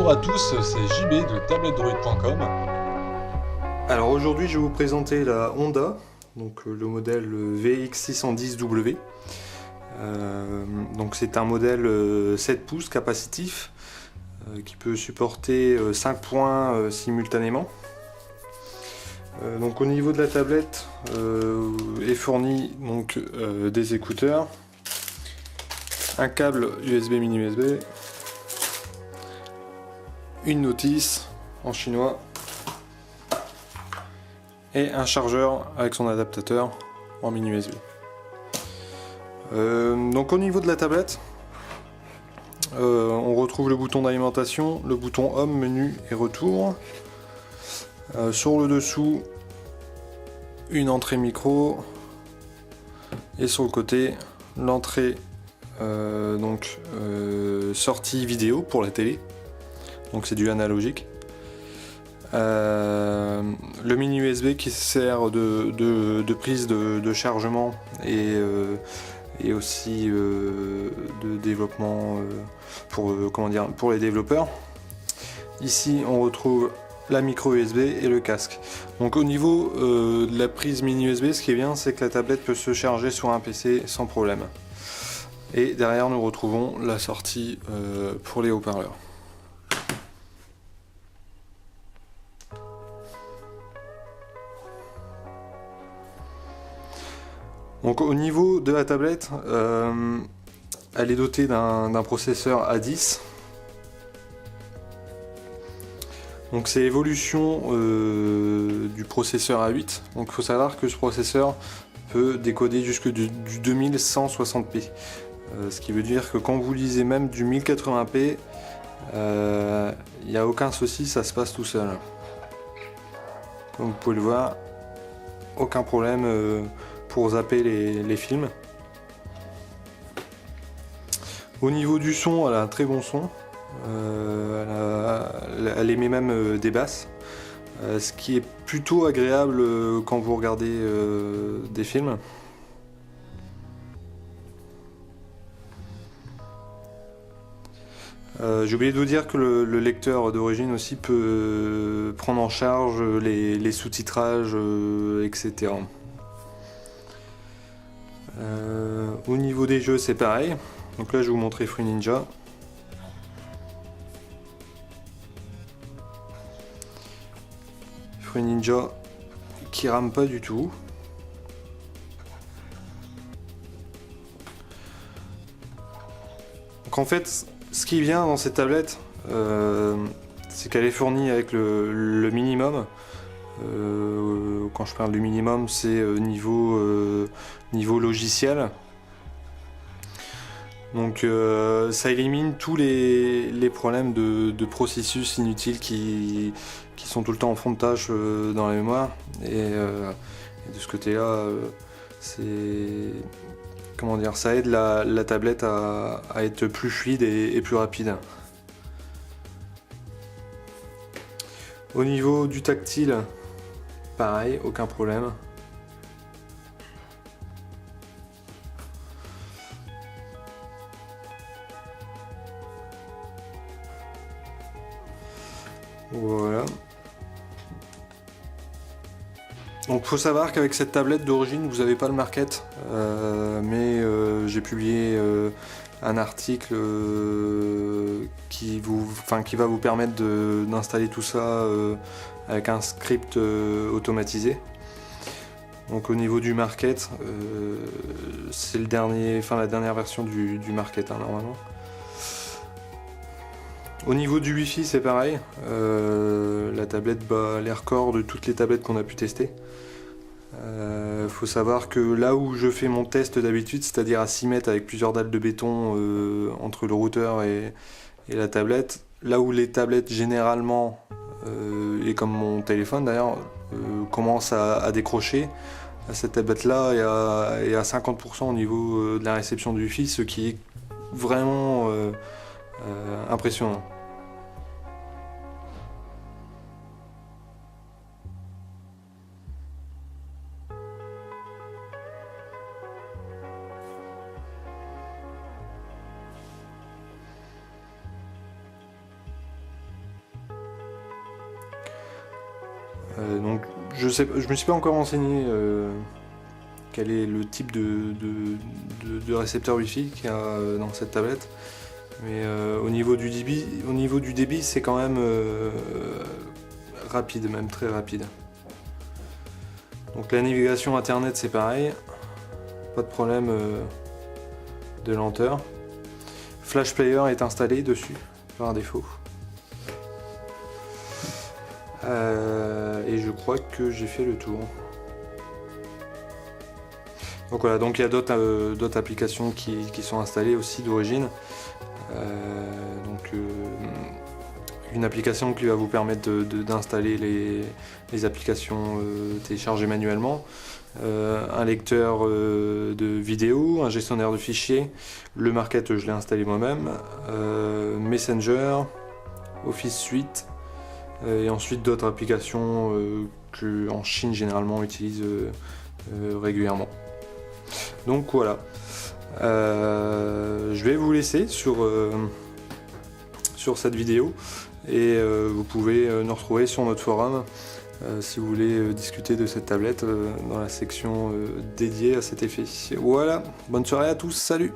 Bonjour à tous, c'est JB de tablettedroid.com. Alors aujourd'hui je vais vous présenter la Honda, donc le modèle VX610W. Donc c'est un modèle 7 pouces capacitif qui peut supporter 5 points simultanément. Donc au niveau de la tablette est fourni donc des écouteurs, un câble USB mini USB, une notice en chinois et un chargeur avec son adaptateur en mini USB. Donc au niveau de la tablette, on retrouve le bouton d'alimentation, le bouton Home, menu et retour. Sur le dessous, une entrée micro et sur le côté, l'entrée sortie vidéo pour la télé. Donc c'est du analogique. Le mini USB qui sert de prise de chargement et aussi de développement pour les développeurs. Ici on retrouve la micro USB et le casque. Donc au niveau de la prise mini USB, ce qui est bien, c'est que la tablette peut se charger sur un PC sans problème. Et derrière nous retrouvons la sortie pour les haut-parleurs. Donc au niveau de la tablette, elle est dotée d'un processeur A10. Donc c'est l'évolution du processeur A8. Donc il faut savoir que ce processeur peut décoder jusque du 2160p. Ce qui veut dire que quand vous lisez même du 1080p, il n'y a aucun souci, ça se passe tout seul. Comme vous pouvez le voir, aucun problème pour zapper les films. Au niveau du son, elle a un très bon son. Elle émet même des basses, ce qui est plutôt agréable quand vous regardez des films. J'ai oublié de vous dire que le lecteur d'origine aussi peut prendre en charge les sous-titrages, etc. Au niveau des jeux, c'est pareil. Donc là, je vais vous montrer Fruit Ninja. Fruit Ninja qui rame pas du tout. Donc en fait, ce qui vient dans cette tablette, c'est qu'elle est fournie avec le minimum. Quand je parle du minimum, c'est niveau logiciel. Donc ça élimine tous les problèmes de processus inutiles qui sont tout le temps en fond de tâche dans la mémoire. Et de ce côté-là, ça aide la tablette à être plus fluide et plus rapide. Au niveau du tactile, pareil, aucun problème. Voilà. Donc faut savoir qu'avec cette tablette d'origine vous n'avez pas le market, mais j'ai publié un article qui va vous permettre d'installer tout ça avec un script automatisé. Donc au niveau du market, c'est la dernière version du market normalement. Au niveau du Wi-Fi, c'est pareil. La tablette bat les records de toutes les tablettes qu'on a pu tester. Faut savoir que là où je fais mon test d'habitude, c'est-à-dire à 6 mètres avec plusieurs dalles de béton entre le routeur et la tablette, là où les tablettes généralement, et comme mon téléphone d'ailleurs, commencent à décrocher, cette tablette-là est à 50% au niveau de la réception du Wi-Fi, ce qui est vraiment impressionnant. Donc je me suis pas encore renseigné quel est le type de récepteur Wi-Fi qu'il y a dans cette tablette. Mais au niveau du débit, c'est quand même rapide, même très rapide. Donc la navigation internet c'est pareil, pas de problème de lenteur. Flash Player est installé dessus par défaut. Et je crois que j'ai fait le tour. Donc voilà, donc il y a d'autres applications qui sont installées aussi d'origine. Une application qui va vous permettre d'installer les applications téléchargées manuellement, un lecteur de vidéo, un gestionnaire de fichiers, le Market je l'ai installé moi-même, Messenger, Office Suite, et ensuite d'autres applications que en Chine généralement on utilise régulièrement. Donc voilà, je vais vous laisser sur cette vidéo et vous pouvez nous retrouver sur notre forum si vous voulez discuter de cette tablette dans la section dédiée à cet effet. Voilà, bonne soirée à tous, salut!